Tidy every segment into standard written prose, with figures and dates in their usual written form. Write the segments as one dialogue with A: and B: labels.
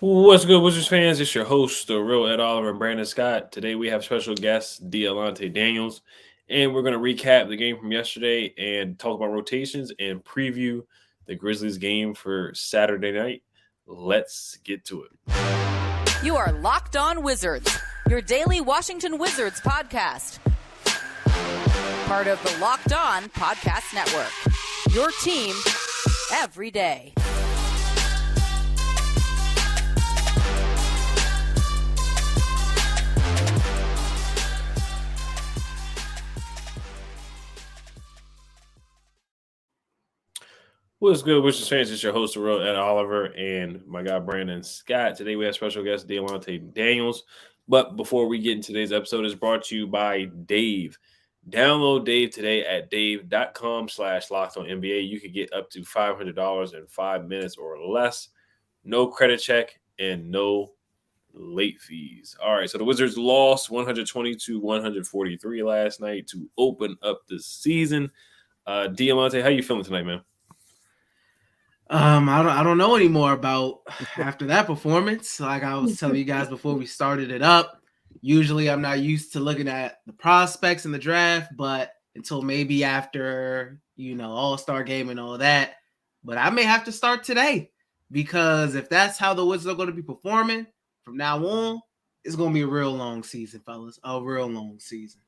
A: What's good, Wizards fans? It's your host, the real Ed Oliver and Brandon Scott. Today we have special guest Dialante Daniels, and we're going to recap the game from yesterday and talk about rotations and preview the Grizzlies game for Saturday night. Let's get to it.
B: You are Locked On Wizards, your daily Washington Wizards podcast. Part of the Locked On Podcast Network, your team every day.
A: What's good, Wizards fans? It's your host, the real Ed Oliver, and my guy, Brandon Scott. Today we have special guest Dialante Daniels. But before we get into today's episode, it's brought to you by Dave. Download Dave today at dave.com/LockedOnNBA. You can get up to $500 in 5 minutes or less. No credit check and no late fees. All right, so the Wizards lost 120-143 last night to open up the season. Diamante, how you feeling tonight, man?
C: I don't know anymore about after that performance. Like I was telling you guys before we started it up, usually I'm not used to looking at the prospects in the draft, but until maybe after, All-Star game and all that. But I may have to start today because if that's how the Wizards are going to be performing from now on, it's going to be a real long season, fellas. A real long season.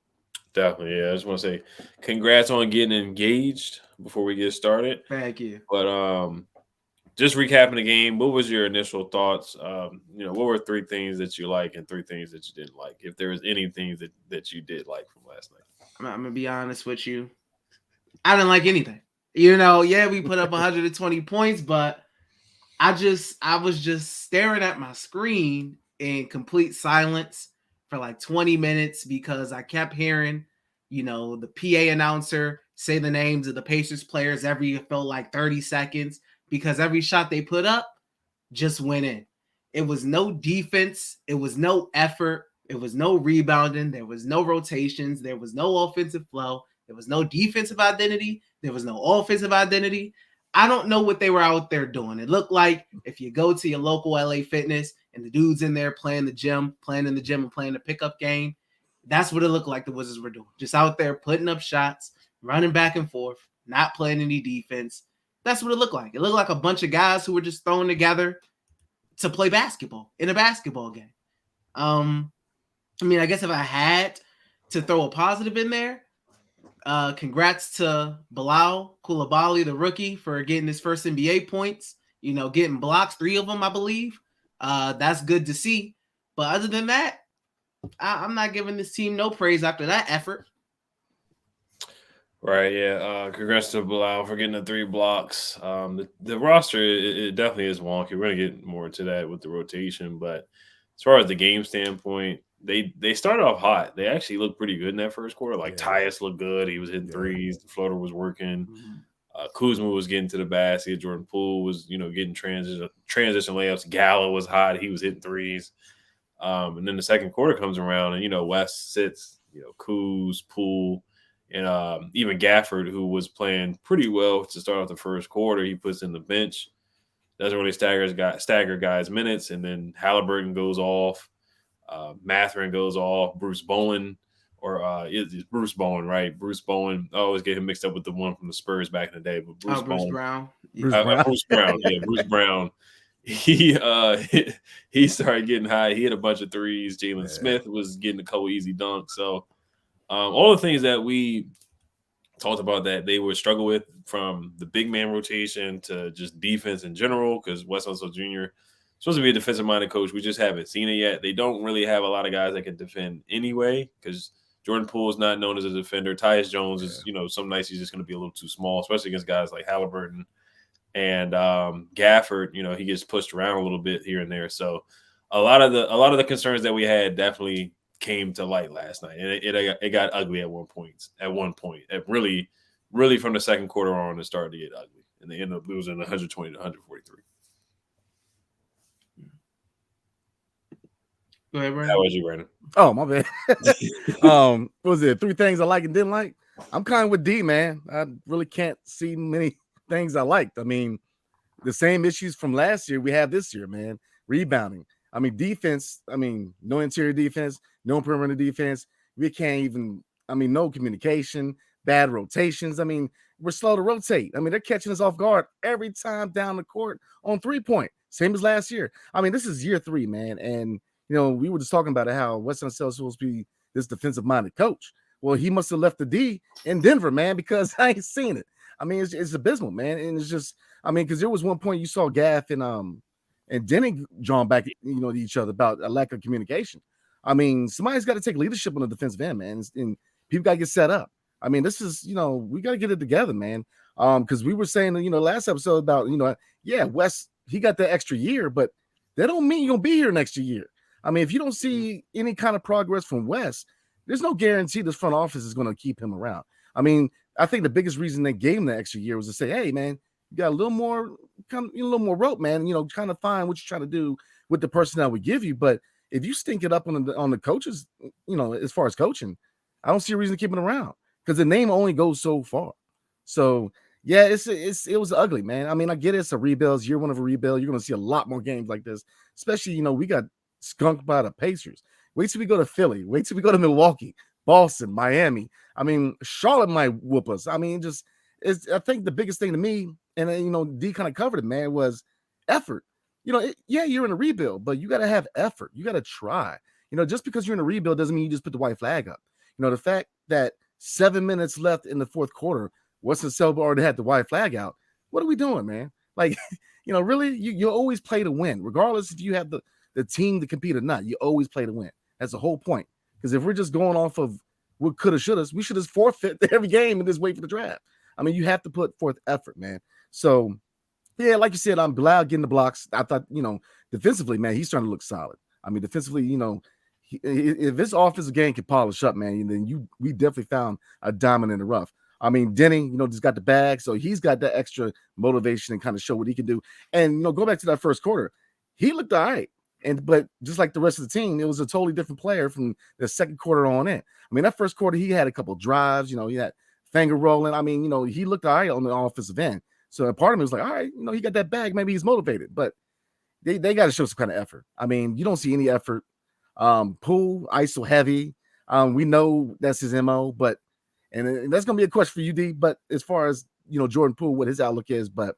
A: Definitely, yeah. I just want to say congrats on getting engaged before we get started.
C: Thank you.
A: But just recapping the game, what was your initial thoughts? What were three things that you like and three things that you didn't like? If there was anything that you did like from last night.
C: I'm gonna be honest with you. I didn't like anything. Yeah, we put up 120 points, but I was just staring at my screen in complete silence for like 20 minutes because I kept hearing, the PA announcer say the names of the Pacers players every felt like 30 seconds because every shot they put up just went in. It was no defense. It was no effort. It was no rebounding. There was no rotations. There was no offensive flow. There was no defensive identity. There was no offensive identity. I don't know what they were out there doing. It looked like if you go to your local LA Fitness and the dude's in there playing in the gym and playing the pickup game, that's what it looked like the Wizards were doing. Just out there putting up shots, running back and forth, not playing any defense. That's what it looked like. It looked like a bunch of guys who were just thrown together to play basketball in a basketball game. I guess if I had to throw a positive in there, congrats to Bilal Coulibaly, the rookie, for getting his first NBA points, getting blocks, 3 of them, I believe. That's good to see. But other than that, I'm not giving this team no praise after that effort.
A: Right, yeah. Congrats to Bilal for getting the 3 blocks. The roster, it definitely is wonky. We're going to get more into that with the rotation. But as far as the game standpoint, they started off hot. They actually looked pretty good in that first quarter. Like Tyus looked good. He was hitting threes. The floater was working. Mm-hmm. Kuzma was getting to the basket. Jordan Poole was, getting transition layups. Gallo was hot. He was hitting threes. And then the second quarter comes around, and West sits, Kuz, Poole, and even Gafford, who was playing pretty well to start off the first quarter. He puts in the bench. Doesn't really stagger guys' minutes, and then Halliburton goes off. Mathurin goes off. Bruce Bowen, it's Bruce Bowen, right? Bruce Bowen. I always get him mixed up with the one from the Spurs back in the day. But Bruce
C: Brown.
A: Bruce Brown. Yeah, Bruce Brown. He started getting high. He hit a bunch of threes. Jalen Smith was getting a couple easy dunks. So all the things that we talked about that they would struggle with, from the big man rotation to just defense in general, because Wes Unseld Jr. supposed to be a defensive-minded coach. We just haven't seen it yet. They don't really have a lot of guys that can defend anyway, because Jordan Poole is not known as a defender. Tyus Jones is, some nights he's just going to be a little too small, especially against guys like Halliburton. And Gafford, he gets pushed around a little bit here and there. So a lot of the concerns that we had definitely came to light last night, and it got ugly at one point. It really from the second quarter on, it started to get ugly, and they ended up losing 120 to 143.
C: Go ahead, Brandon.
A: How was you, Brandon?
D: Oh, my bad. What was it? 3 things I like and didn't like? I'm kind of with D, man. I really can't see many things I liked. I mean, the same issues from last year we have this year, man. rebounding. I mean, defense, I mean, no interior defense, no perimeter defense. We can't even, I mean, no communication, bad rotations. I mean, we're slow to rotate. I mean, they're catching us off guard every time down the court on 3-point, same as last year. I mean, this is year 3, man. And, we were just talking about it, how Weston Sell is supposed to be this defensive-minded coach. Well, he must have left the D in Denver, man, because I ain't seen it. I mean, it's abysmal, man. And it's just, I mean, because there was one point you saw Gaff and Denny drawn back, to each other about a lack of communication. I mean, somebody's got to take leadership on the defensive end, man, and people got to get set up. I mean, this is, we got to get it together, man. Because we were saying, last episode about, Wes, he got that extra year, but that don't mean you're going to be here next year. I mean, if you don't see any kind of progress from Wes, there's no guarantee this front office is going to keep him around. I mean, I think the biggest reason they gave him the extra year was to say, hey, man, you got a little more rope, man, kind of find what you're trying to do with the personnel we give you. But if you stink it up on the coaches, as far as coaching, I don't see a reason to keep it around because the name only goes so far. So, yeah, it was ugly, man. I mean, I get it. It's a rebuild. It's year 1 of a rebuild. You're going to see a lot more games like this, especially, we got skunked by the Pacers. Wait till we go to Philly. Wait till we go to Milwaukee, Boston, Miami. I mean, Charlotte might whoop us. I mean, I think the biggest thing to me, and D kind of covered it, man, was effort. You're in a rebuild, but you got to have effort. You got to try. Just because you're in a rebuild doesn't mean you just put the white flag up. The fact that 7 minutes left in the fourth quarter, Weston Selby already had the white flag out. What are we doing, man? Like, really, you always play to win, regardless if you have the team to compete or not. You always play to win. That's the whole point. Because if we're just going off of what coulda, shoulda, we should just forfeit every game and just wait for the draft. I mean, you have to put forth effort, man. So, yeah, like you said, I'm glad getting the blocks. I thought, defensively, man, he's starting to look solid. I mean, defensively, if this offensive game can polish up, man, then we definitely found a diamond in the rough. I mean, Denny, just got the bag, so he's got that extra motivation and kind of show what he can do. And, go back to that first quarter. He looked all right. But just like the rest of the team, it was a totally different player from the second quarter on in. I mean, that first quarter, he had a couple of drives, he had finger rolling. I mean, he looked all right on the offensive end. So a part of me was like, all right, he got that bag. Maybe he's motivated. But they got to show some kind of effort. I mean, you don't see any effort. Poole, ISO heavy. We know that's his MO, but and that's going to be a question for you, D. But as far as, Jordan Poole, what his outlook is, but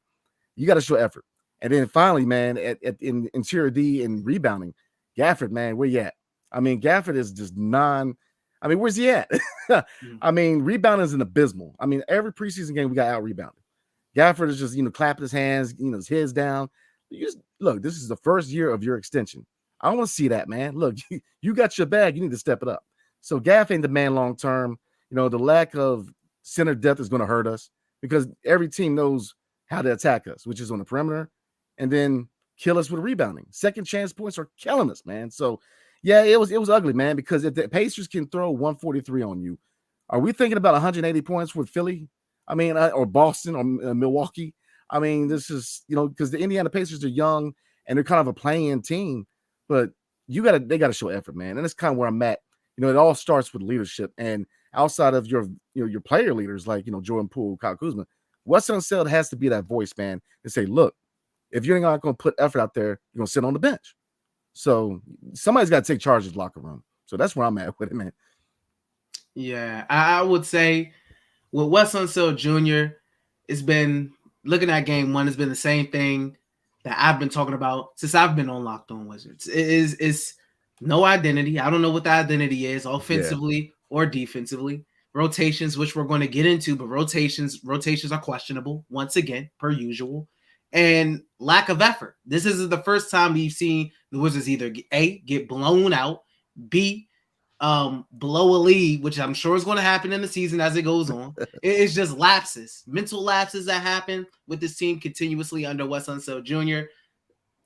D: you got to show effort. And then finally, man, in interior D and rebounding, Gafford, man, where you at? I mean, Gafford is just where's he at? I mean, rebounding is an abysmal. I mean, every preseason game we got out rebounded. Gafford is just, clapping his hands, his head's down. Look, this is the first year of your extension. I want to see that, man. Look, you got your bag. You need to step it up. So Gaff ain't the man long term. The lack of center depth is going to hurt us because every team knows how to attack us, which is on the perimeter, and then kill us with rebounding. Second chance points are killing us, man. So, yeah, it was ugly, man, because if the Pacers can throw 143 on you, are we thinking about 180 points with Philly? I mean, or Boston or Milwaukee? I mean, this is, because the Indiana Pacers are young and they're kind of a playing team, but they got to show effort, man. And that's kind of where I'm at. It all starts with leadership. And outside of your player leaders like, Jordan Poole, Kyle Kuzma, Weston Unseld has to be that voice, man, and say, look, if you're not going to put effort out there, you're going to sit on the bench. So somebody's got to take charge of the locker room. So that's where I'm at with it, man.
C: Yeah, I would say with Wes Unseld Jr., it's been looking at game 1, it's been the same thing that I've been talking about since I've been on Locked On Wizards. It's no identity. I don't know what the identity is offensively or defensively. Rotations, which we're going to get into, but rotations are questionable once again, per usual. And lack of effort. This is the first time we've seen the Wizards either A, get blown out, B, blow a lead, which I'm sure is going to happen in the season as it goes on. It's just lapses, mental lapses that happen with this team continuously under Wes Unseld Jr.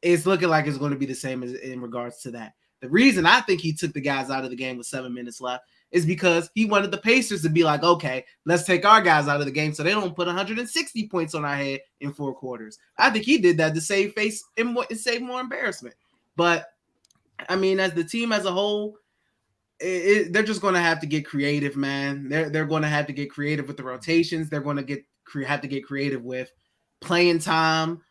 C: It's looking like it's going to be the same as in regards to that. The reason I think he took the guys out of the game with 7 minutes left is because he wanted the Pacers to be like, okay, let's take our guys out of the game so they don't put 160 points on our head in 4 quarters. I think he did that to save face and save more embarrassment. But, I mean, as the team as a whole, they're just going to have to get creative, man. They're going to have to get creative with the rotations. They're going to have to get creative with playing time.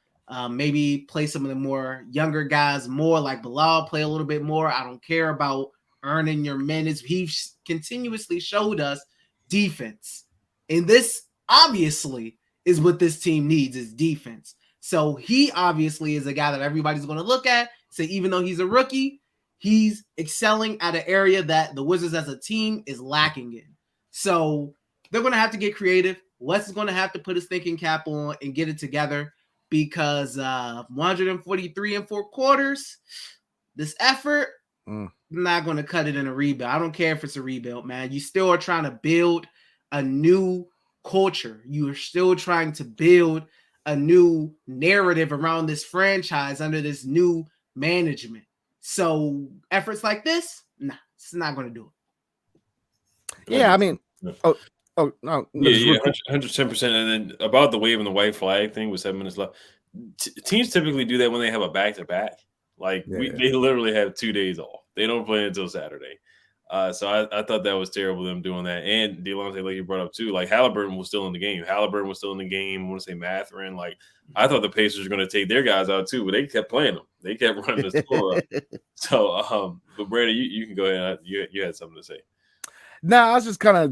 C: Maybe play some of the more younger guys more, like Bilal, play a little bit more. I don't care about earning your minutes. He continuously showed us defense. And this obviously is what this team needs, is defense. So he obviously is a guy that everybody's going to look at, say, even though he's a rookie, he's excelling at an area that the Wizards as a team is lacking in. So they're going to have to get creative. Wes is going to have to put his thinking cap on and get it together, because 143 and 4 quarters, this effort, not going to cut it in a rebuild. I don't care if it's a rebuild, man. You still are trying to build a new culture. You are still trying to build a new narrative around this franchise under this new management. So efforts like this, nah, it's not going to do it.
D: Yeah, I mean, no,
A: yeah, 110%. And then about the waving the white flag thing with 7 minutes left, teams typically do that when they have a back-to-back. Like, they literally have 2 days off. They don't play until Saturday. So I thought that was terrible, them doing that. And Dialante, like you brought up too, like Halliburton was still in the game. I want to say Mathurin. Like, I thought the Pacers were going to take their guys out too, but they kept playing them. They kept running the score up. So, but Brady, you can go ahead. You had something to say.
D: No, I was just kind of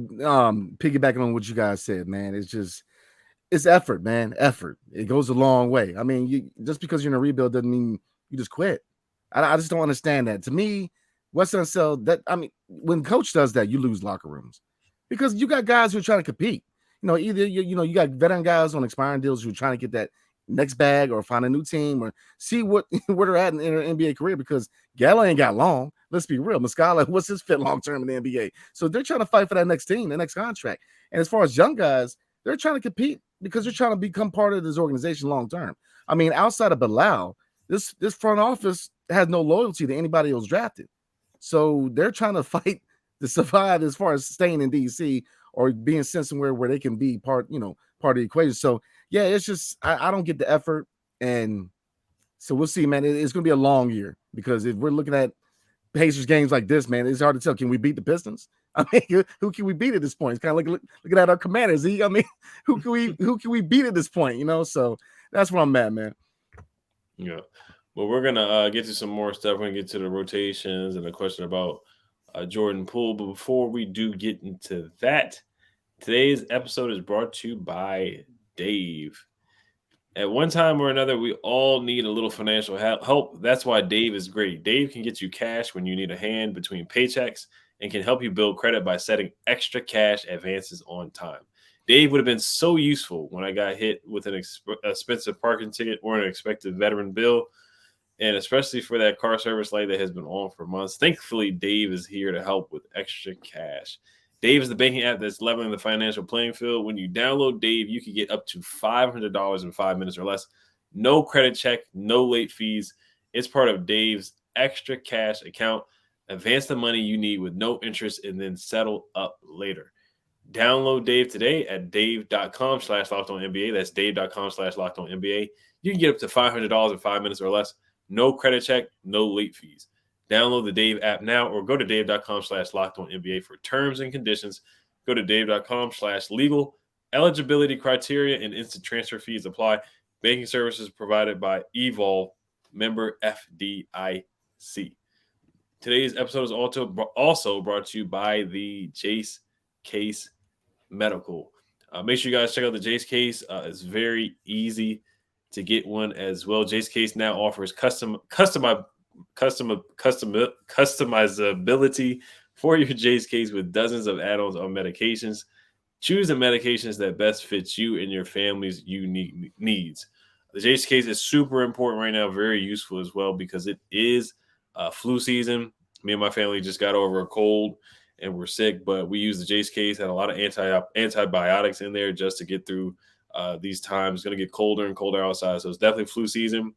D: piggybacking on what you guys said, man. It's effort, man. Effort. It goes a long way. I mean, just because you're in a rebuild doesn't mean you just quit. I just don't understand that. To me, Western Cell, that, I mean, when coach does that, you lose locker rooms, because you got guys who are trying to compete. Either you got veteran guys on expiring deals who are trying to get that next bag or find a new team or see where they're at in their NBA career, because Gallo ain't got long. Let's be real. Muscala, what's his fit long term in the NBA? So they're trying to fight for that next team, the next contract. And as far as young guys, they're trying to compete because they're trying to become part of this organization long term. I mean, outside of Bilal, this front office has no loyalty to anybody else drafted. So they're trying to fight to survive as far as staying in DC or being sent somewhere where they can be part of the equation. So yeah, it's just I don't get the effort, and so we'll see, man. It's going to be a long year, because if we're looking at Pacers games like this, man, it's hard to tell. Can we beat the Pistons? I mean, who can we beat at this point? It's kind of like looking at our Commanders. I mean, who can we beat at this point? So that's where I'm at, man.
A: Yeah. Well, we're gonna get to some more stuff. We're gonna get to the rotations and the question about Jordan Poole. But before we do get into that, today's episode is brought to you by Dave. At one time or another, we all need a little financial help. That's why Dave is great. Dave can get you cash when you need a hand between paychecks and can help you build credit by setting extra cash advances on time. Dave would have been so useful when I got hit with an expensive parking ticket or an expected veteran bill, and especially for that car service light that has been on for months. Thankfully, Dave is here to help with extra cash. Dave is the banking app that's leveling the financial playing field. When you download Dave, you can get up to $500 in 5 minutes or less. No credit check, no late fees. It's part of Dave's extra cash account. Advance the money you need with no interest and then settle up later. Download Dave today at dave.com/LockedOnNBA. That's dave.com/LockedOnNBA. You can get up to $500 in 5 minutes or less. No credit check, no late fees. Download the Dave app now or go to dave.com/LockedOnNBA for terms and conditions. Go to dave.com/legal. Eligibility criteria and instant transfer fees apply. Banking services provided by Evol, member FDIC. Today's episode is also brought to you by the Jase Medical. Make sure you guys check out the Jase case. It's very easy to get one as well. Jase case now offers customizability for your Jase case with dozens of add-ons on medications. Choose the medications that best fit you and your family's unique needs. The Jase case is super important right now, very useful as well, because it is flu season. Me and my family just got over a cold and we're sick, but we use the Jase case, had a lot of antibiotics in there just to get through these times. It's going to get colder and colder outside, so it's definitely flu season.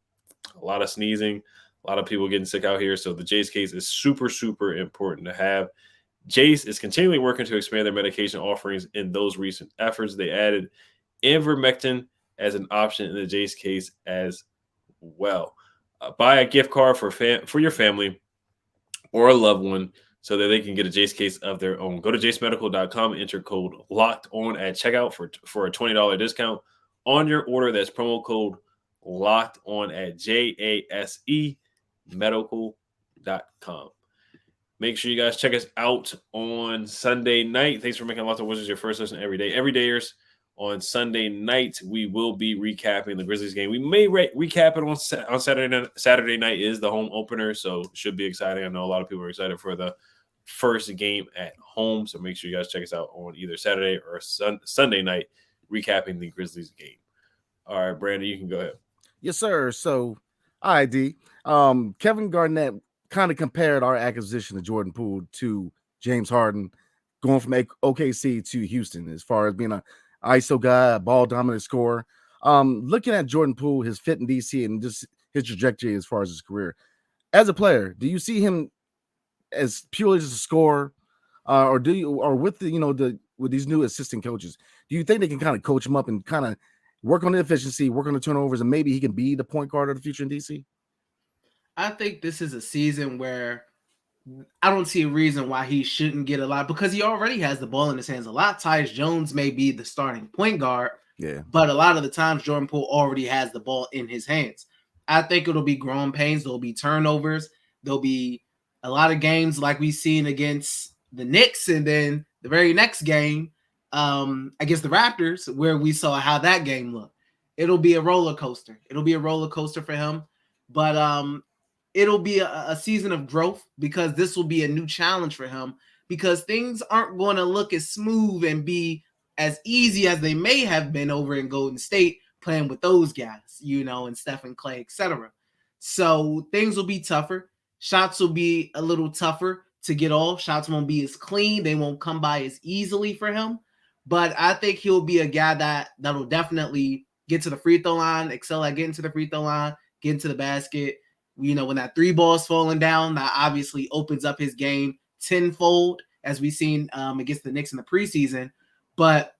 A: A lot of sneezing, a lot of people getting sick out here, so the Jase case is super, super important to have. Jase is continually working to expand their medication offerings in those recent efforts. They added ivermectin as an option in the Jase case as well. Buy a gift card for your family or a loved one so that they can get a Jase case of their own. Go to jasemedical.com and enter code LOCKEDON at checkout for a $20 discount on your order. That's promo code Locked On at JASE Medical.com. Make sure you guys check us out on Sunday night. Thanks for making Locked On Wizards your first listen every day. Everydayers, on Sunday night, we will be recapping the Grizzlies game. We may recap it on Saturday night. Saturday night is the home opener, so it should be exciting. I know a lot of people are excited for the first game at home, so make sure you guys check us out on either Saturday or Sunday night, recapping the Grizzlies game. All right, Brandon, you can go ahead.
D: Yes, sir. So, ID, Kevin Garnett kind of compared our acquisition of Jordan Poole to James Harden, going from OKC to Houston as far as being an ISO guy, a ball dominant scorer. Looking at Jordan Poole, his fit in DC, and just his trajectory as far as his career as a player, do you see him as purely just a scorer, or do you, or with the with these new assistant coaches, do you think they can kind of coach him up and kind of work on the efficiency, work on the turnovers, and maybe he can be the point guard of the future in DC?
C: I think this is a season where I don't see a reason why he shouldn't get a lot, because he already has the ball in his hands a lot. Tyus Jones may be the starting point guard, but a lot of the times Jordan Poole already has the ball in his hands. I think it'll be growing pains. There'll be turnovers. There'll be a lot of games like we've seen against the Knicks, and then the very next game against the Raptors, where we saw how that game looked. It'll be a roller coaster. It'll be a roller coaster for him, but it'll be a season of growth, because this will be a new challenge for him, because things aren't going to look as smooth and be as easy as they may have been over in Golden State playing with those guys, and Steph and Clay, etc. So things will be tougher. Shots will be a little tougher to get off. Shots won't be as clean. They won't come by as easily for him. But I think he'll be a guy that'll definitely get to the free throw line, excel at getting to the free throw line, get into the basket. When that three ball's falling down, that obviously opens up his game tenfold, as we've seen against the Knicks in the preseason. But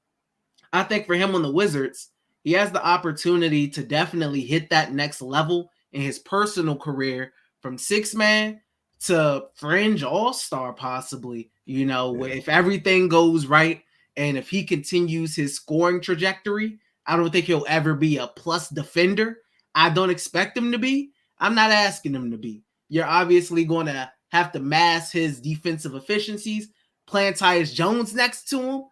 C: I think for him on the Wizards, he has the opportunity to definitely hit that next level in his personal career, from six-man to fringe all-star possibly, if everything goes right. And if he continues his scoring trajectory, I don't think he'll ever be a plus defender. I don't expect him to be. I'm not asking him to be. You're obviously going to have to mask his defensive efficiencies. Playing Tyus Jones next to him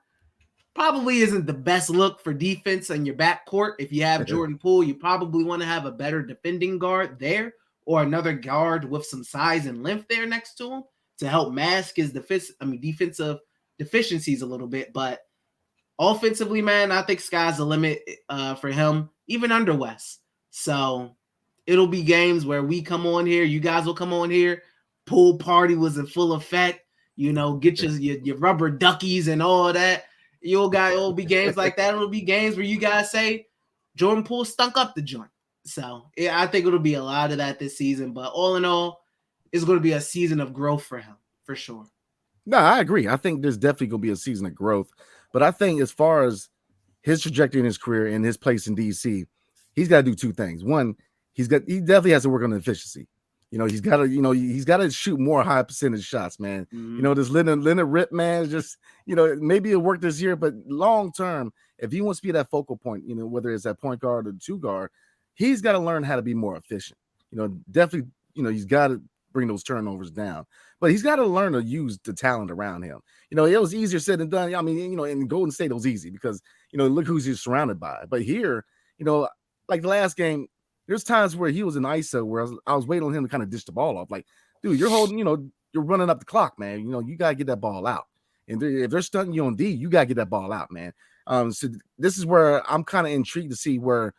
C: probably isn't the best look for defense in your backcourt. If you have Jordan Poole, you probably want to have a better defending guard there, or another guard with some size and length there next to him to help mask his defensive deficiencies a little bit. But offensively, man, I think sky's the limit for him, even under West. So it'll be games where we come on here, you guys will come on here, pool party was in full effect, get your rubber duckies and all that. It'll be games like that. It'll be games where you guys say Jordan Poole stunk up the joint. So I think it'll be a lot of that this season. But all in all, it's going to be a season of growth for him, for sure.
D: No, I agree. I think there's definitely going to be a season of growth. But I think as far as his trajectory in his career and his place in DC, he's got to do two things. One, he definitely has to work on the efficiency. He's got to shoot more high percentage shots, man.
C: Mm-hmm.
D: This Leonard Rip, man, just, maybe it'll work this year, but long term, if he wants to be that focal point, whether it's that point guard or two guard, he's got to learn how to be more efficient. Definitely, he's got to bring those turnovers down, but he's got to learn to use the talent around him. It was easier said than done. I mean, in Golden State, it was easy because, look who's he's surrounded by. But here, like the last game, there's times where he was in ISO where I was waiting on him to kind of dish the ball off. Like, dude, you're holding, you're running up the clock, man. You got to get that ball out. And if they're stunting you on D, you got to get that ball out, man. So this is where I'm kind of intrigued to see where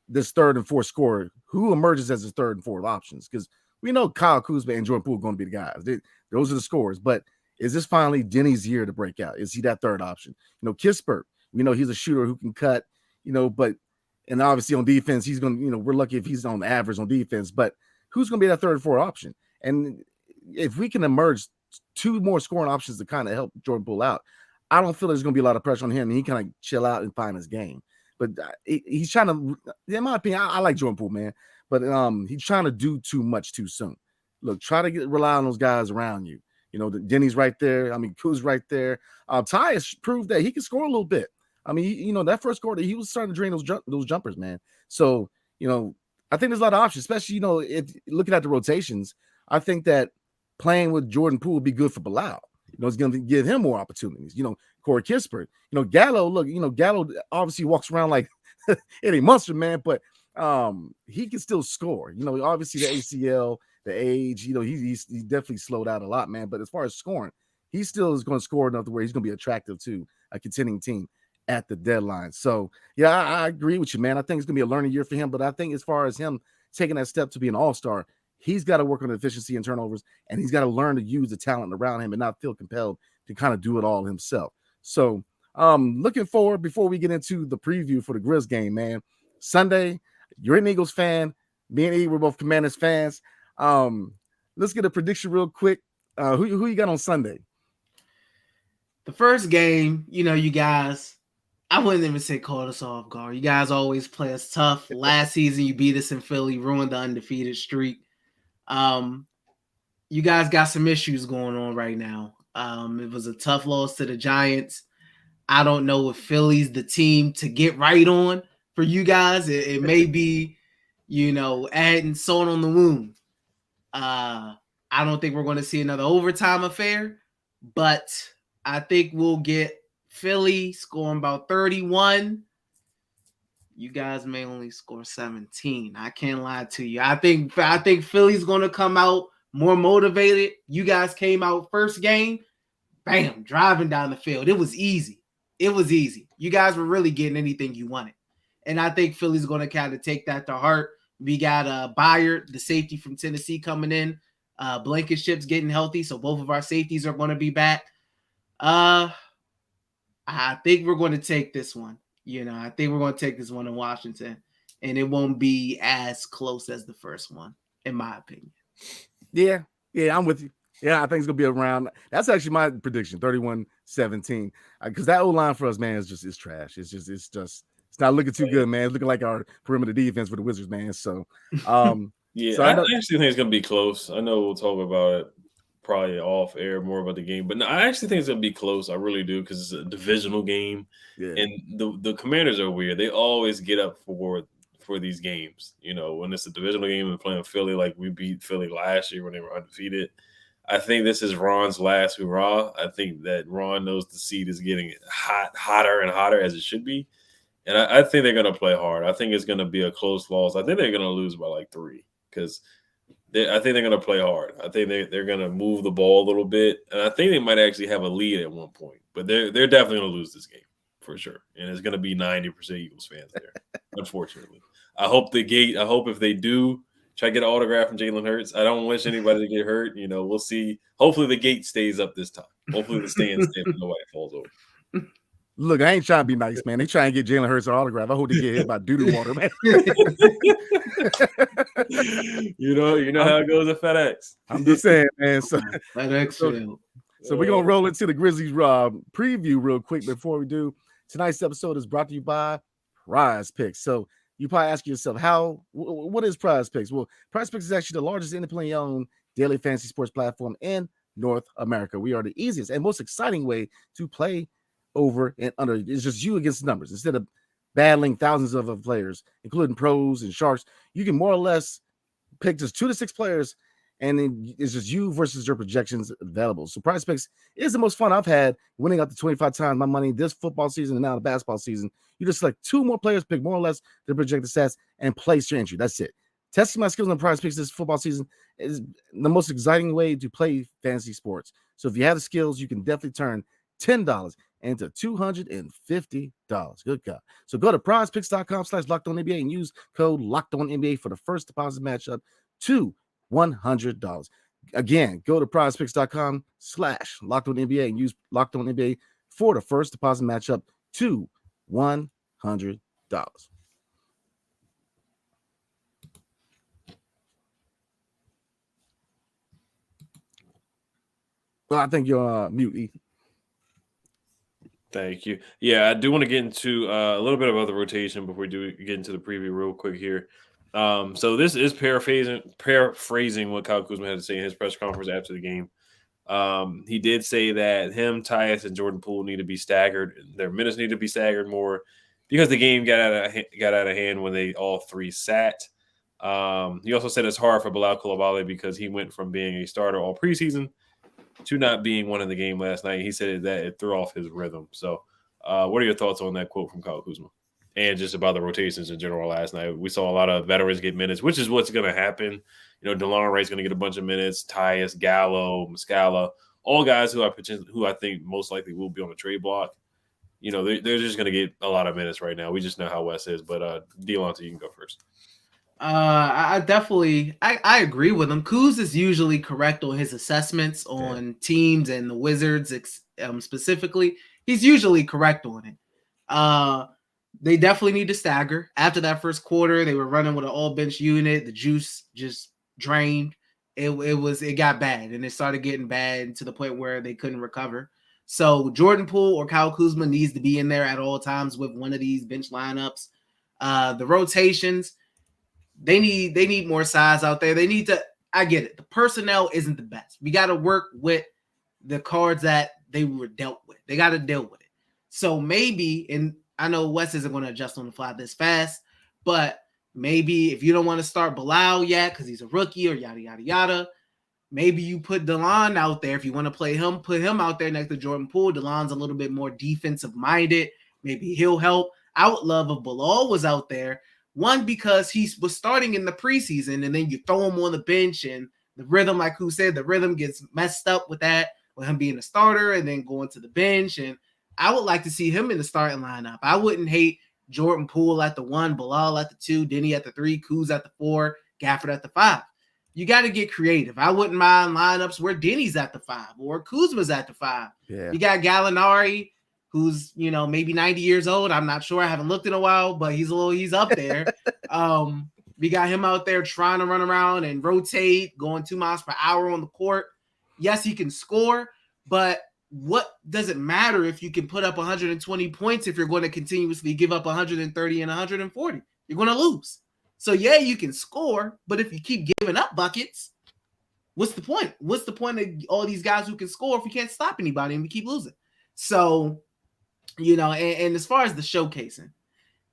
D: this third and fourth scorer, who emerges as the third and fourth options. Because we know Kyle Kuzma and Jordan Poole are going to be the guys. Those are the scorers. But is this finally Denny's year to break out? Is he that third option? Kispert, he's a shooter who can cut, and obviously on defense, he's going to, we're lucky if he's on the average on defense, but who's going to be that third and fourth option? And if we can emerge two more scoring options to kind of help Jordan Poole out, I don't feel there's going to be a lot of pressure on him, and he kind of chill out and find his game. But he's trying to, in my opinion, I like Jordan Poole, man, but he's trying to do too much too soon. Look, try to rely on those guys around you. Denny's right there. I mean, Kuz right there. Tyus proved that he can score a little bit. I mean, that first quarter, he was starting to drain those jumpers, man. So I think there's a lot of options, especially, if looking at the rotations. I think that playing with Jordan Poole would be good for Bilal. It's going to give him more opportunities. Corey Kispert, Gallo, look, Gallo obviously walks around like it ain't mustard, man, but he can still score. Obviously the ACL, the age, he's definitely slowed out a lot, man. But as far as scoring, he still is going to score enough to where he's going to be attractive to a contending team at the deadline. So, yeah, I agree with you, man. I think it's going to be a learning year for him. But I think as far as him taking that step to be an all-star, he's got to work on efficiency and turnovers, and he's got to learn to use the talent around him and not feel compelled to kind of do it all himself. So, looking forward, before we get into the preview for the Grizz game, man, Sunday, you're an Eagles fan. Me and E, we're both Commanders fans. Let's get a prediction real quick. Who you got on Sunday?
C: The first game, you guys, I wouldn't even say caught us off guard. You guys always play us tough. Last season, you beat us in Philly, ruined the undefeated streak. You guys got some issues going on right now. It was a tough loss to the Giants. I don't know if Philly's the team to get right on for you guys. It may be, adding salt on the wound. I don't think we're going to see another overtime affair, but I think we'll get Philly scoring about 31. You guys may only score 17. I can't lie to you. I think Philly's going to come out more motivated. You guys came out first game, bam, driving down the field. It was easy. You guys were really getting anything you wanted. And I think Philly's going to kind of take that to heart. We got Byard, the safety from Tennessee, coming in. Blankenship's getting healthy, so both of our safeties are going to be back. I think we're going to take this one. I think we're going to take this one in Washington, and it won't be as close as the first one, in my opinion. Yeah,
D: I'm with you. Yeah, I think it's going to be around. That's actually my prediction, 31-17. Because that O-line for us, man, is trash. It's not looking too good, man. It's looking like our perimeter defense for the Wizards, man. So,
A: yeah,
D: so
A: I actually think it's going to be close. I know we'll talk about it probably off air more about the game, but no, I actually think it's going to be close. I really do, because it's a divisional game. Yeah. And the Commanders are weird. They always get up for these games. When it's a divisional game and playing Philly, like we beat Philly last year when they were undefeated. I think this is Ron's last hurrah. I think that Ron knows the seed is getting hotter and hotter, as it should be. And I think they're going to play hard. I think it's going to be a close loss. I think they're going to lose by like 3, because I think they're going to play hard. I think they're going to move the ball a little bit. And I think they might actually have a lead at one point. But they're definitely going to lose this game for sure. And it's going to be 90% Eagles fans there, unfortunately. I hope if they do try to get an autograph from Jalen Hurts, I don't wish anybody to get hurt. We'll see. Hopefully the gate stays up this time. Hopefully the stands stay up and nobody falls over.
D: Look, I ain't trying to be nice, man. They trying to get Jalen Hurts an autograph. I hope they get hit by doo-doo water, man.
A: you know how it goes at FedEx.
D: I'm just saying, man. So
C: FedEx.
D: So we're going to roll into the Grizzlies preview real quick before we do. Tonight's episode is brought to you by PrizePicks. So you probably ask yourself, what is PrizePicks? Well, PrizePicks is actually the largest independently owned daily fantasy sports platform in North America. We are the easiest and most exciting way to play over and under. It's just you against the numbers. Instead of battling thousands of other players, including pros and sharks, you can more or less pick just 2 to 6 players, and then it's just you versus your projections available. So PrizePicks is the most fun I've had, winning up to 25 times my money this football season and now the basketball season. You just select 2 more players, pick more or less their projected stats, and place your entry. That's it. Testing my skills on PrizePicks this football season is the most exciting way to play fantasy sports. So if you have the skills, you can definitely turn $10 into $250. Good God. So go to prizepicks.com/LockedOnNBA and use code LockedOnNBA for the first deposit match up to $100. Again, go to prizepicks.com/LockedOnNBA and use LockedOnNBA for the first deposit match up to $100. Well, I think you're mute, E.
A: Thank you. Yeah, I do want to get into a little bit about the rotation before we do get into the preview real quick here. So this is paraphrasing what Kyle Kuzma had to say in his press conference after the game. He did say that him, Tyus, and Jordan Poole need to be staggered. Their minutes need to be staggered more. because the game got out of hand when they all three sat. He also said it's hard for Bilal Coulibaly because he went from being a starter all preseason to not being one in the game last night. He said that it threw off his rhythm. So, what are your thoughts on that quote from Kyle Kuzma? And just about the rotations in general last night. We saw a lot of veterans get minutes, which is what's going to happen. You know, DeLon Wright's going to get a bunch of minutes. Tyus, Gallo, Muscala, all guys who I think most likely will be on the trade block. You know, they're just going to get a lot of minutes right now. We just know how Wes is. But Dialante, you can go first.
C: I definitely I agree with him. Kuz is usually correct on his assessments on teams and the Wizards specifically. He's usually correct on it. They definitely need to stagger. After that first quarter, they were running with an all bench unit. The juice just drained. It got bad, and it started getting bad to the point where they couldn't recover. So Jordan Poole or Kyle Kuzma needs to be in there at all times with one of these bench lineups. The rotations, they need more size out there. They need to. I get it. The personnel isn't the best. We got to work with the cards that they were dealt with. They got to deal with it. So maybe, and I know Wes isn't going to adjust on the fly this fast, but maybe if you don't want to start Bilal yet because he's a rookie or yada, yada, yada, maybe you put DeLon out there. If you want to play him, put him out there next to Jordan Poole. DeLon's a little bit more defensive-minded. Maybe he'll help. I would love if Bilal was out there. One, because he was starting in the preseason, and then you throw him on the bench, and the rhythm, like who said, the rhythm gets messed up with that, with him being a starter and then going to the bench. And I would like to see him in the starting lineup. I wouldn't hate Jordan Poole at the 1, Bilal at the 2, Denny at the 3, Kuz at the 4, Gafford at the 5. You got to get creative. I wouldn't mind lineups where Denny's at the 5 or Kuzma's at the 5.
D: Yeah.
C: You got Gallinari, who's, maybe 90 years old. I'm not sure. I haven't looked in a while, but he's up there. We got him out there trying to run around and rotate, going 2 miles per hour on the court. Yes, he can score, but what does it matter if you can put up 120 points if you're going to continuously give up 130 and 140? You're going to lose. So, yeah, you can score, but if you keep giving up buckets, what's the point? What's the point of all these guys who can score if we can't stop anybody and we keep losing? So, and as far as the showcasing,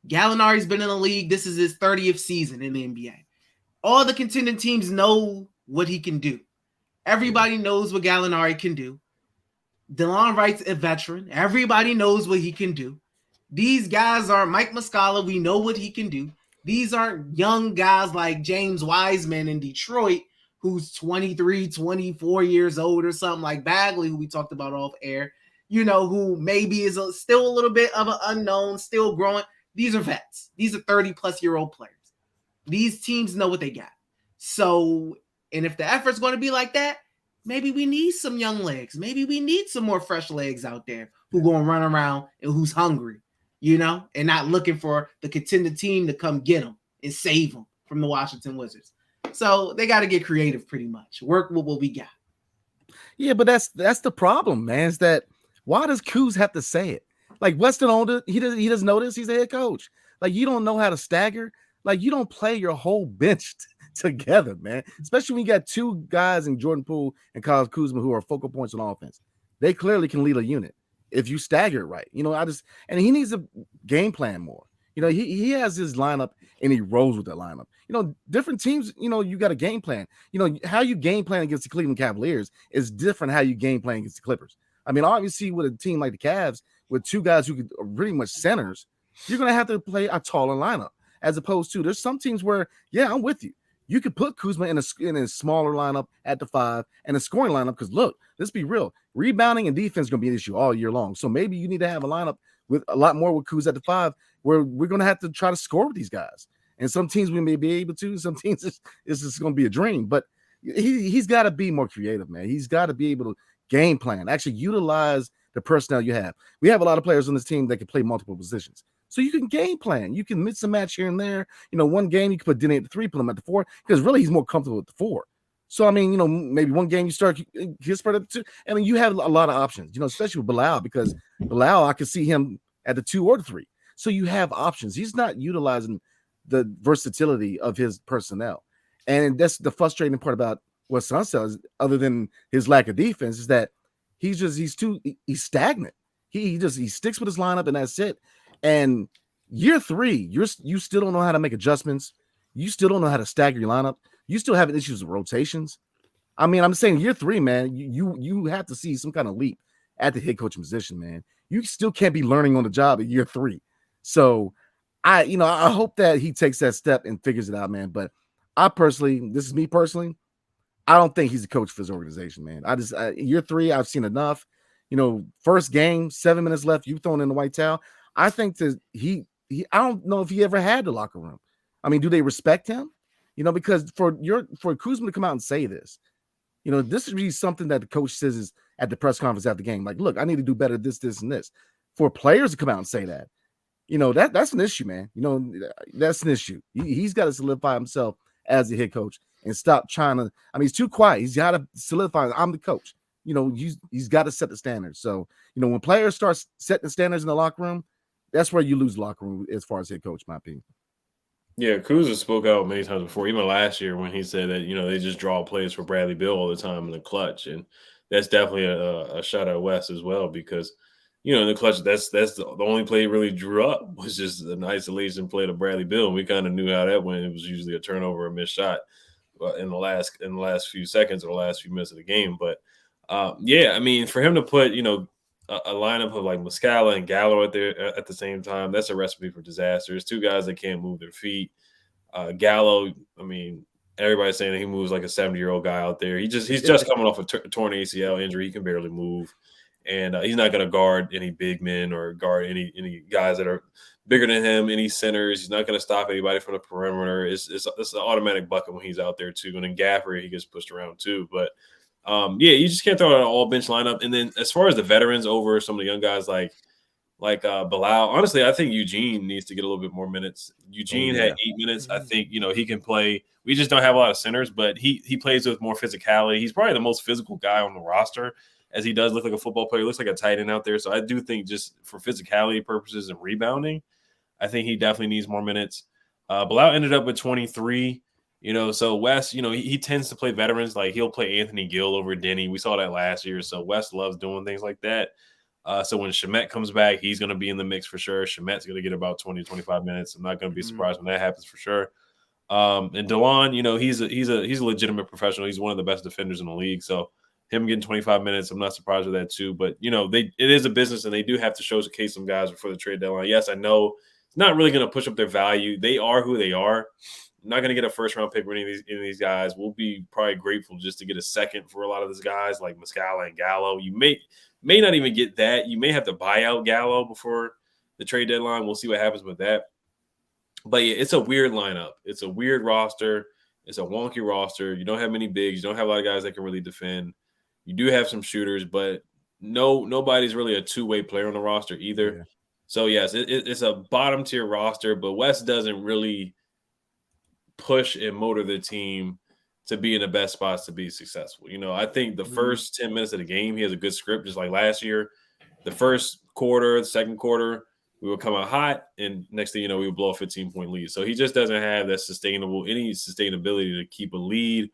C: Gallinari's been in the league. This is his 30th season in the NBA. All the contending teams know what he can do. Everybody knows what Gallinari can do. DeLon Wright's a veteran. Everybody knows what he can do. These guys aren't Mike Muscala. We know what he can do. These aren't young guys like James Wiseman in Detroit, who's 23, 24 years old or something, like Bagley, who we talked about off air, who maybe is still a little bit of an unknown, still growing. These are vets. These are 30-plus-year-old players. These teams know what they got. So, and if the effort's going to be like that, maybe we need some young legs. Maybe we need some more fresh legs out there who going to run around and who's hungry, and not looking for the contender team to come get them and save them from the Washington Wizards. So they got to get creative pretty much. Work with what we got.
D: Yeah, but that's the problem, man, is that why does Kuz have to say it? Like Weston Older, he doesn't know this. He's a head coach. Like, you don't know how to stagger. Like, you don't play your whole bench together, man. Especially when you got 2 guys in Jordan Poole and Kyle Kuzma who are focal points on offense. They clearly can lead a unit if you stagger it right. And he needs a game plan more. He has his lineup and he rolls with that lineup. Different teams, you got a game plan. How you game plan against the Cleveland Cavaliers is different how you game plan against the Clippers. I mean, obviously with a team like the Cavs, with 2 guys who are pretty much centers, you're going to have to play a taller lineup as opposed to there's some teams where, yeah, I'm with you. You could put Kuzma in a smaller lineup at the 5 and a scoring lineup because, look, let's be real. Rebounding and defense is going to be an issue all year long. So maybe you need to have a lineup with a lot more with Kuz at the 5 where we're going to have to try to score with these guys. And some teams we may be able to. Some teams it's just going to be a dream. But he's got to be more creative, man. He's got to be able to game plan, actually utilize the personnel you have. We have a lot of players on this team that can play multiple positions. So you can game plan. You can mix and match here and there. One game you can put Denny at the 3, put him at the 4, because really he's more comfortable with the 4. So, I mean, maybe one game you start his spread at the 2. I mean, you have a lot of options, especially with Bilal, because Bilal, I can see him at the 2 or the 3. So you have options. He's not utilizing the versatility of his personnel. And that's the frustrating part about what Sun says, other than his lack of defense, is that he's stagnant. He sticks with his lineup and that's it. And year 3, you still don't know how to make adjustments. You still don't know how to stagger your lineup. You still having issues with rotations. I mean, I'm saying year 3, man, you have to see some kind of leap at the head coaching position, man. You still can't be learning on the job at year 3. So I hope that he takes that step and figures it out, man. But this is me personally, I don't think he's a coach for his organization, man. Year 3, I've seen enough. First game, 7 minutes left, you throwing in the white towel. I think that I don't know if he ever had the locker room. I mean, do they respect him? Because for Kuzma to come out and say this, this would be something that the coach says is at the press conference after the game. Like, look, I need to do better this, and this. For players to come out and say that, that's an issue, man. That's an issue. He's got to solidify himself as the head coach and stop trying to. I mean, he's too quiet. He's got to solidify. I'm the coach. He's got to set the standards. So, when players start setting the standards in the locker room, that's where you lose the locker room as far as head coach, in my opinion.
A: Yeah, Kuzma spoke out many times before, even last year when he said that, they just draw plays for Bradley Beal all the time in the clutch. And that's definitely a shot at West as well because, in the clutch, that's the only play he really drew up was just an isolation play to Bradley Beal. And we kind of knew how that went. It was usually a turnover or a missed shot in the last few seconds or the last few minutes of the game. But, I mean, for him to put, a lineup of like Muscala and Gallo at the same time, that's a recipe for disaster. It's two guys that can't move their feet. Gallo, I mean, everybody's saying that he moves like a 70-year-old guy out there. He's just coming off a torn ACL injury. He can barely move, and he's not going to guard any big men or guard any guys that are bigger than him. Any centers, he's not going to stop anybody from the perimeter. It's an automatic bucket when he's out there too. And then Gafford, he gets pushed around too, but. You just can't throw out an all bench lineup. And then as far as the veterans over some of the young guys like Bilal, honestly, I think Eugene needs to get a little bit more minutes. Eugene had 8 minutes. I think, he can play. We just don't have a lot of centers, but he plays with more physicality. He's probably the most physical guy on the roster, as he does look like a football player. He looks like a tight end out there. So I do think just for physicality purposes and rebounding, I think he definitely needs more minutes. Bilal ended up with 23. So Wes, he tends to play veterans. Like he'll play Anthony Gill over Denny. We saw that last year. So Wes loves doing things like that. So when Shamet comes back, he's going to be in the mix for sure. Shamet's going to get about 20, 25 minutes. I'm not going to be surprised when that happens for sure. And DeLon, he's a legitimate professional. He's one of the best defenders in the league. So him getting 25 minutes, I'm not surprised with that too. But, it is a business and they do have to showcase some guys before the trade deadline. Yes, I know it's not really going to push up their value. They are who they are. Not going to get a first-round pick for any of these guys. We'll be probably grateful just to get a second for a lot of these guys like Muscala and Gallo. You may not even get that. You may have to buy out Gallo before the trade deadline. We'll see what happens with that. But, yeah, it's a weird lineup. It's a weird roster. It's a wonky roster. You don't have many bigs. You don't have a lot of guys that can really defend. You do have some shooters, but nobody's really a two-way player on the roster either. Yeah. So, yes, it's a bottom-tier roster, but West doesn't really – push and motor the team to be in the best spots to be successful. I think the first 10 minutes of the game, he has a good script, just like last year. The first quarter, the second quarter, we would come out hot, and next thing you know, we would blow a 15-point lead. So he just doesn't have that any sustainability to keep a lead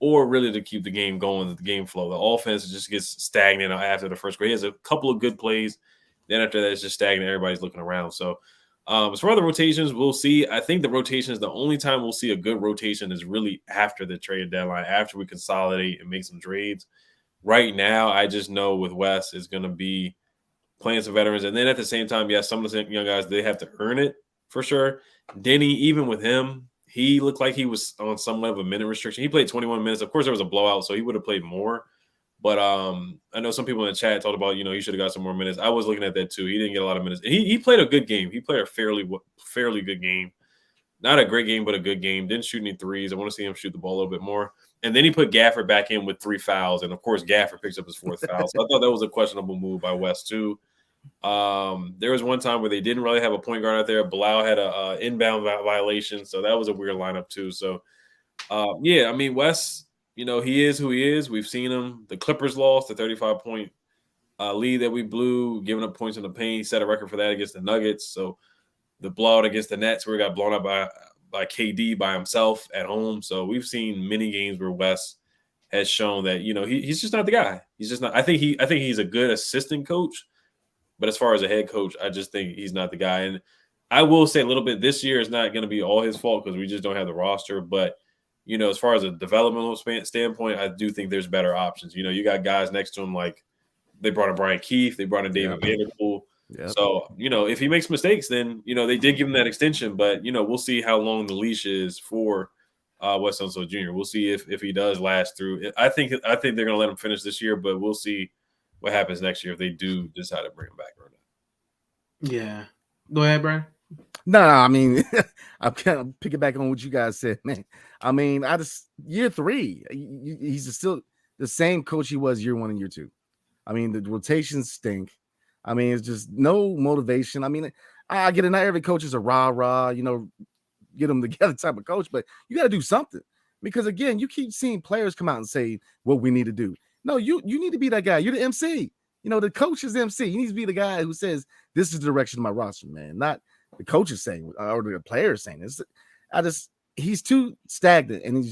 A: or really to keep the game going, the game flow. The offense just gets stagnant after the first quarter. He has a couple of good plays. Then after that, it's just stagnant. Everybody's looking around. So as far as the rotations, we'll see. I think the rotation is the only time we'll see a good rotation is really after the trade deadline, after we consolidate and make some trades. Right now, I just know with Wes, it's going to be playing some veterans. And then at the same time, yes, some of the young guys, they have to earn it for sure. Denny, even with him, he looked like he was on somewhat of a minute restriction. He played 21 minutes. Of course, there was a blowout, so he would have played more. But I know some people in the chat talked about, he should have got some more minutes. I was looking at that too. He didn't get a lot of minutes. And he played a good game. He played a fairly good game. Not a great game, but a good game. Didn't shoot any threes. I want to see him shoot the ball a little bit more. And then he put Gafford back in with 3 fouls. And, of course, Gafford picks up his 4th foul. So I thought that was a questionable move by West too. There was one time where they didn't really have a point guard out there. Bilal had a inbound violation. So that was a weird lineup too. So, West – he is who he is. We've seen him. The Clippers lost the 35-point lead that we blew, giving up points in the paint. He set a record for that against the Nuggets. So the blowout against the Nets where he got blown up by KD by himself at home. So we've seen many games where Wes has shown that, he's just not the guy. He's just not. I think he's a good assistant coach. But as far as a head coach, I just think he's not the guy. And I will say a little bit. This year is not going to be all his fault because we just don't have the roster. But as far as a developmental standpoint, I do think there's better options. You got guys next to him like they brought in Brian Keefe, they brought in David Vanderpool.
D: Yep.
A: So if he makes mistakes, then they did give him that extension. But we'll see how long the leash is for Wes Unseld Jr. We'll see if he does last through. I think they're going to let him finish this year, but we'll see what happens next year if they do decide to bring him back or not.
C: Yeah, go ahead, Brian.
D: No, I mean, I'm kind of picking back on what you guys said, man. I mean, year 3, he's still the same coach he was year 1 and year 2. I mean, the rotations stink. I mean, it's just no motivation. I mean, I get it. Not every coach is a rah-rah, get them together type of coach, but you got to do something because, again, you keep seeing players come out and say what we need to do. No, you need to be that guy. You're the MC. The coach is the MC. You need to be the guy who says, this is the direction of my roster, man, not the coach is saying or the player is saying this. He's too stagnant, and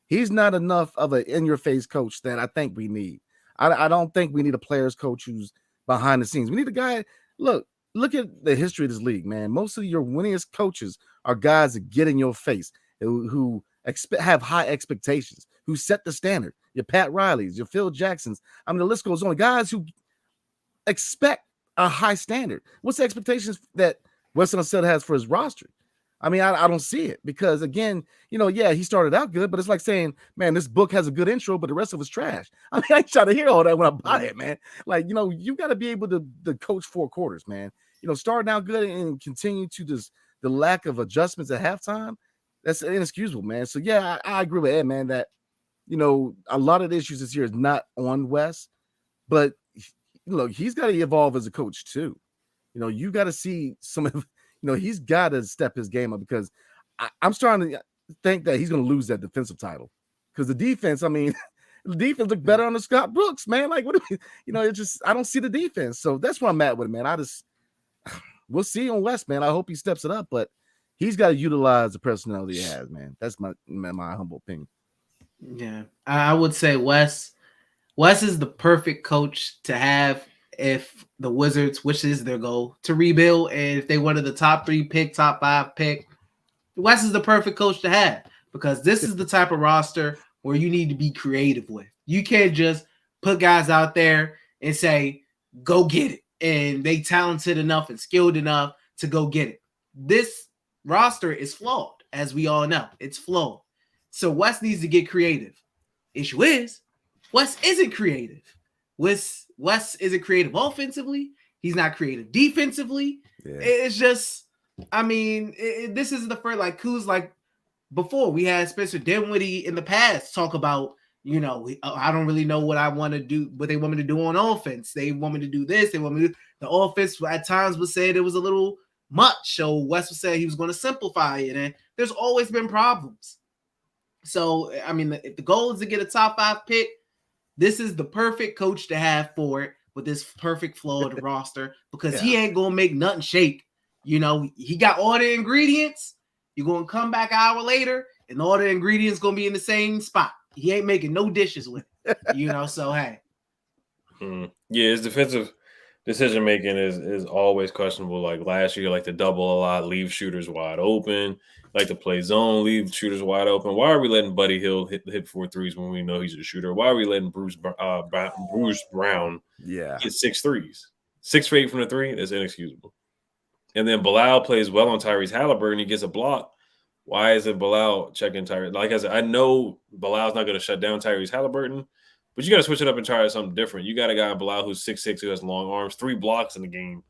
D: he's not enough of an in-your-face coach that I think we need. I don't think we need a player's coach who's behind the scenes. We need a guy. Look at the history of this league, man. Most of your winningest coaches are guys that get in your face, who have high expectations, who set the standard. Your Pat Rileys, your Phil Jacksons. I mean, the list goes on. Guys who expect a high standard. What's the expectations that Wes Unseld has for his roster? I mean, I don't see it because, again, he started out good, but it's like saying, man, this book has a good intro, but the rest of it's trash. I mean, I ain't trying to hear all that when I buy it, man. Like, you got to be able to coach 4 quarters, man. Starting out good and continue to the lack of adjustments at halftime, that's inexcusable, man. So, yeah, I agree with Ed, man, that, a lot of the issues this year is not on Wes, but, look, he's got to evolve as a coach, too. You got to see some of he's got to step his game up because I'm starting to think that he's going to lose that defensive title because the defense, I mean, the defense look better under Scott Brooks, man. Like, what do we, it's just, I don't see the defense. So that's where I'm at with it, man. We'll see on West, man. I hope he steps it up, but he's got to utilize the personnel that he has, man. That's my humble opinion.
C: Yeah, I would say Wes is the perfect coach to have if the Wizards, which is their goal, to rebuild, and if they wanted the top 3 pick, top 5 pick, Wes is the perfect coach to have because this is the type of roster where you need to be creative with. You can't just put guys out there and say, go get it, and they talented enough and skilled enough to go get it. This roster is flawed, as we all know. It's flawed. So Wes needs to get creative. Issue is, Wes isn't creative. Wes isn't creative offensively. He's not creative defensively. Yeah. It's just, I mean, this isn't the first, like, Kuz, like, before we had Spencer Dinwiddie in the past talk about, I don't really know what I want to do, what they want me to do on offense. They want me to do this. They want me to, the offense at times was said it was a little much. So Wes was saying he was going to simplify it. And there's always been problems. So, I mean, if the goal is to get a top 5 pick, this is the perfect coach to have for it with this perfect flow of the roster because he ain't going to make nothing shake. He got all the ingredients. You're going to come back an hour later and all the ingredients going to be in the same spot. He ain't making no dishes with it, so hey.
A: Yeah, his defensive decision-making is always questionable. Like last year, like to double a lot, leave shooters wide open. Like to play zone, leave shooters wide open. Why are we letting Buddy Hill hit 4 threes when we know he's a shooter? Why are we letting Bruce Brown get 6 threes? 6 for 8 from the 3? That's inexcusable. And then Bilal plays well on Tyrese Halliburton. He gets a block. Why isn't Bilal checking Tyrese? Like I said, I know Bilal's not going to shut down Tyrese Halliburton, but you got to switch it up and try something different. You got a guy in Bilal who's 6'6", who has long arms, 3 blocks in the game.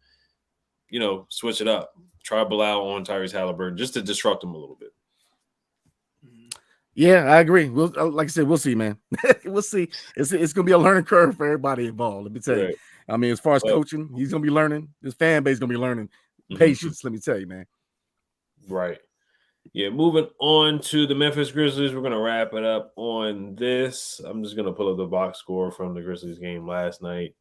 A: Switch it up. Try Bilal on Tyrese Halliburton just to disrupt him a little bit.
D: Yeah, I agree. We'll, like I said, we'll see, man. We'll see. It's going to be a learning curve for everybody involved. Let me tell you. I mean, as far as coaching, he's going to be learning. His fan base is going to be learning patience. Let me tell you, man.
A: Right. Yeah, moving on to the Memphis Grizzlies. We're going to wrap it up on this. I'm just going to pull up the box score from the Grizzlies game last night.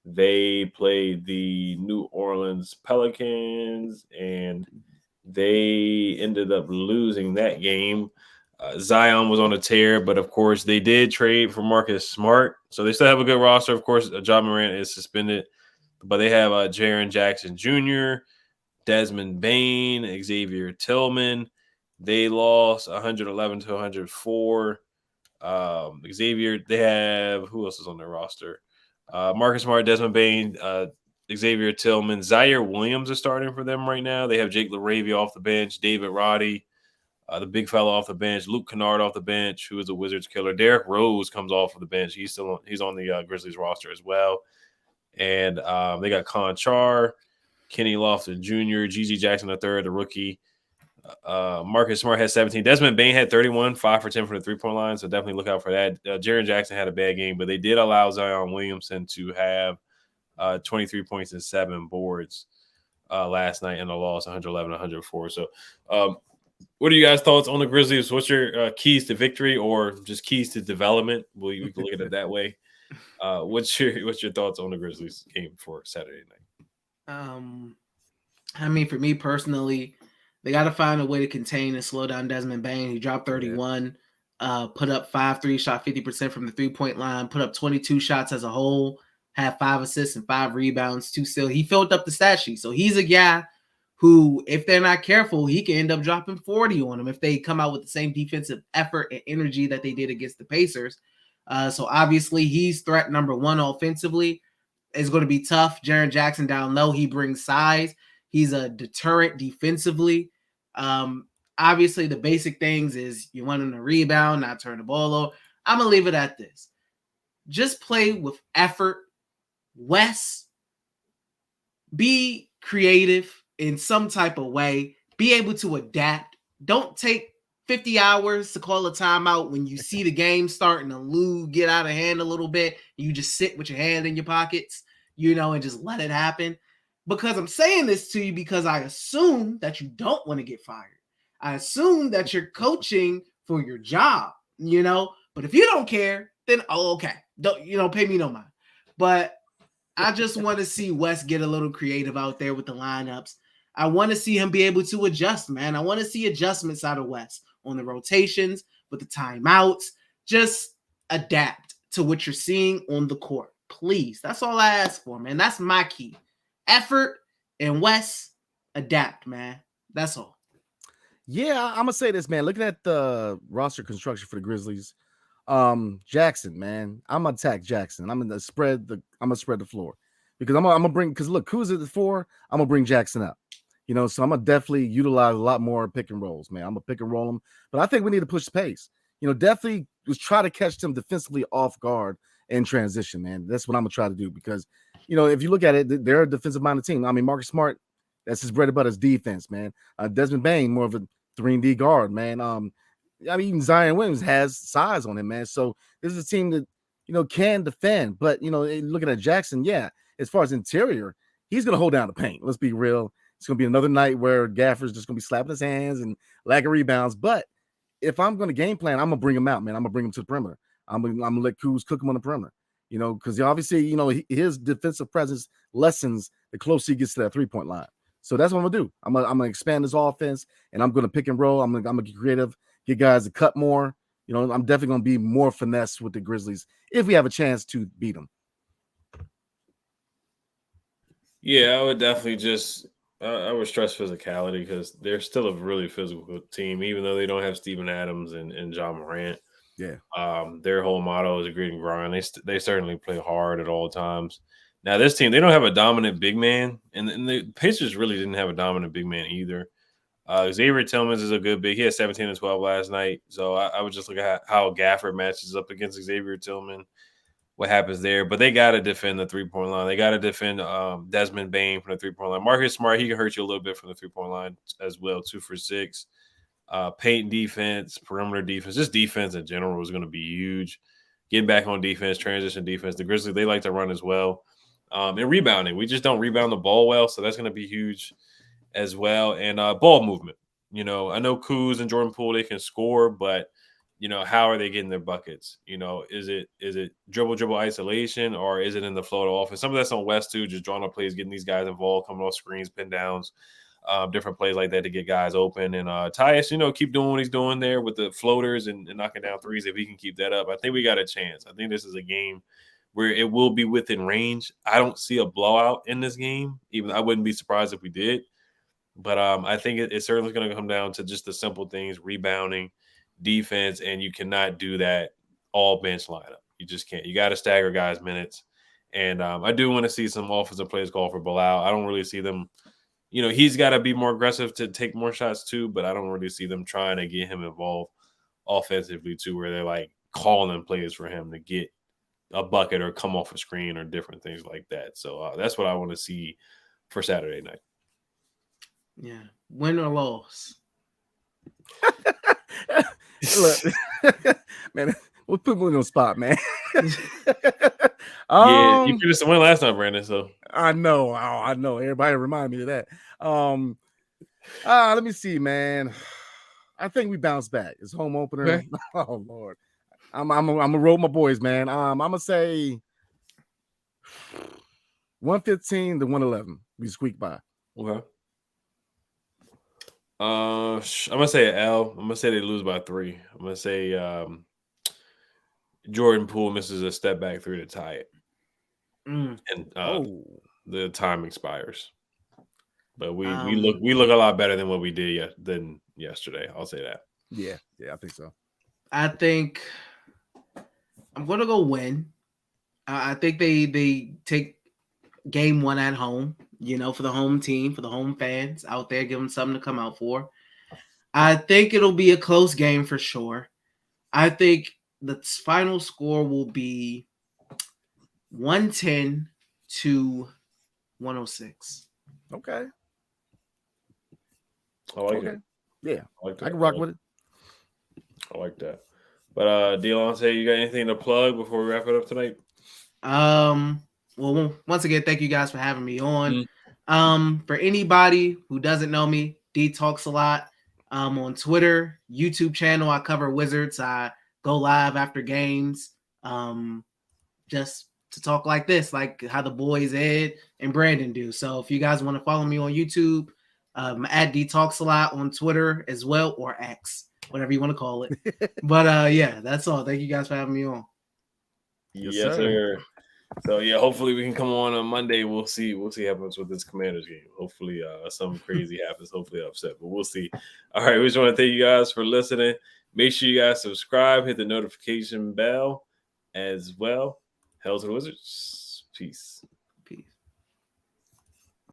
A: They played the New Orleans Pelicans, and they ended up losing that game. Zion was on a tear, but of course they did trade for Marcus Smart. So they still have a good roster. Of course, Ja Morant is suspended, but they have Jaren Jackson Jr., Desmond Bain, Xavier Tillman. They lost 111 to 104. Xavier, they have, who else is on their roster? Marcus Smart, Desmond Bain, Xavier Tillman, Zaire Williams are starting for them right now. They have Jake LaRavia off the bench, David Roddy, the big fella off the bench, Luke Kennard off the bench, who is a Wizards killer. Derrick Rose comes off of the bench. He's on the Grizzlies roster as well. And they got Conchar, Kenny Lofton Jr., Gigi Jackson III, the rookie. Marcus Smart had 17. Desmond Bain had 31, 5 for 10 from the three-point line, so definitely look out for that. Jaren Jackson had a bad game, but they did allow Zion Williamson to have 23 points and 7 boards last night in the loss, 111-104. So what are you guys' thoughts on the Grizzlies? What's your keys to victory or just keys to development? We can look at it that way. What's your thoughts on the Grizzlies game for Saturday night?
C: I mean, for me personally, they got to find a way to contain and slow down Desmond Bain. He dropped 31, put up 5 threes, shot 50% from the three-point line, put up 22 shots as a whole, had 5 assists and 5 rebounds, 2 steals. He filled up the stat sheet. So he's a guy who, if they're not careful, he can end up dropping 40 on them if they come out with the same defensive effort and energy that they did against the Pacers. So obviously he's threat number 1 offensively. It's going to be tough. Jaren Jackson down low. He brings size. He's a deterrent defensively. Obviously, the basic things is you want him to rebound, not turn the ball over. I'm going to leave it at this. Just play with effort. Wes, be creative in some type of way. Be able to adapt. Don't take 50 hours to call a timeout when you see the game starting to get out of hand a little bit. You just sit with your hand in your pockets, and just let it happen. Because I'm saying this to you because I assume that you don't want to get fired. I assume that you're coaching for your job, But if you don't care, then okay. Don't pay me no mind. But I just want to see Wes get a little creative out there with the lineups. I want to see him be able to adjust, man. I want to see adjustments out of Wes on the rotations, with the timeouts. Just adapt to what you're seeing on the court. Please. That's all I ask for, man. That's my key. Effort and Wes, adapt, man. That's all.
D: Yeah, I'm gonna say this, man. Looking at the roster construction for the Grizzlies, Jackson, man, I'm gonna attack Jackson. I'm gonna spread the floor because I'm gonna bring, because look, who's at the 4? I'm gonna bring Jackson up. So I'm gonna definitely utilize a lot more pick and rolls, man. I'm gonna pick and roll them, but I think we need to push the pace. Definitely just try to catch them defensively off guard in transition, man. That's what I'm gonna try to do because, if you look at it, they're a defensive-minded team. I mean, Marcus Smart, that's his bread and butter, his defense, man. Desmond Bain, more of a 3-and-D guard, man. Even Zion Williams has size on him, man. So this is a team that, can defend. But, looking at Jackson, yeah, as far as interior, he's going to hold down the paint. Let's be real. It's going to be another night where Gaffer's just going to be slapping his hands and lack of rebounds. But if I'm going to game plan, I'm going to bring him out, man. I'm going to bring him to the perimeter. I'm going to let Kuz cook him on the perimeter. Because obviously, his defensive presence lessens the closer he gets to that 3-point line. So that's what I'm gonna do. I'm gonna expand this offense, and I'm gonna pick and roll. I'm gonna get creative, get guys to cut more. I'm definitely gonna be more finesse with the Grizzlies if we have a chance to beat them.
A: Yeah, I would definitely I would stress physicality because they're still a really physical team, even though they don't have Steven Adams and John Morant.
D: Yeah.
A: Their whole motto is a grit and grind. They certainly play hard at all times. Now, this team, they don't have a dominant big man, and the Pacers really didn't have a dominant big man either. Xavier Tillman is a good big. He had 17 and 12 last night, so I would just look at how Gafford matches up against Xavier Tillman, what happens there. But they got to defend the 3-point line. They got to defend Desmond Bain from the 3-point line. Marcus Smart, he can hurt you a little bit from the 3-point line as well, 2 for 6. Paint defense, perimeter defense, just defense in general is going to be huge. Getting back on defense, transition defense. The Grizzlies, they like to run as well. And rebounding. We just don't rebound the ball well, so that's going to be huge as well. And ball movement. I know Kuz and Jordan Poole, they can score, but, how are they getting their buckets? Is it dribble isolation, or is it in the flow of the offense? Some of that's on West, too, just drawing up plays, getting these guys involved, coming off screens, pin downs, different plays like that to get guys open. And Tyus, keep doing what he's doing there with the floaters and knocking down threes. If he can keep that up, I think we got a chance. I think this is a game where it will be within range. I don't see a blowout in this game. Even I wouldn't be surprised if we did. But I think it's certainly going to come down to just the simple things: rebounding, defense, and you cannot do that all bench lineup. You just can't. You got to stagger guys' minutes. And I do want to see some offensive plays called for Bilal. I don't really see them. He's got to be more aggressive to take more shots too, but I don't really see them trying to get him involved offensively too, where they're like calling plays for him to get a bucket or come off a screen or different things like that. So that's what I want to see for Saturday night.
C: Yeah, win or loss.
D: Look, man, we'll put me on the spot, man.
A: Yeah, you finished the win last time, Brandon. So
D: I know. I know. Everybody remind me of that. Let me see, man. I think we bounce back. It's home opener. Okay. Oh Lord, I'm gonna roll my boys, man. I'm gonna say 115 to 111. We squeak by.
A: Okay. I'm gonna say an L. I'm gonna say they lose by 3. I'm gonna say Jordan Poole misses a step back 3 to tie it, and the time expires. But we look a lot better than what we did than yesterday. I'll say that.
D: Yeah, I think so.
C: I think I'm gonna go win. I think they take game 1 at home. For the home team, for the home fans out there, give them something to come out for. I think it'll be a close game for sure. I think the final score will be 110 to 106.
D: Okay.
A: I like it.
D: Yeah, I can rock with it.
A: I like that. But Dialante, you got anything to plug before we wrap it up tonight?
C: Well, once again, thank you guys for having me on. For anybody who doesn't know me, D talks a lot. On Twitter, YouTube channel, I cover Wizards. I go live after games, just to talk like this, like how the boys Ed and Brandon do. So if you guys want to follow me on YouTube, at D talks a lot on Twitter as well, or X, whatever you want to call it. But yeah, that's all. Thank you guys for having me on.
A: Yes, sir. So yeah, hopefully we can come on Monday. We'll see what happens with this Commanders game. Hopefully something crazy happens. Hopefully upset, but we'll see. All right, we just want to thank you guys for listening. Make sure you guys subscribe, hit the notification bell as well. Hail to the Wizards. Peace.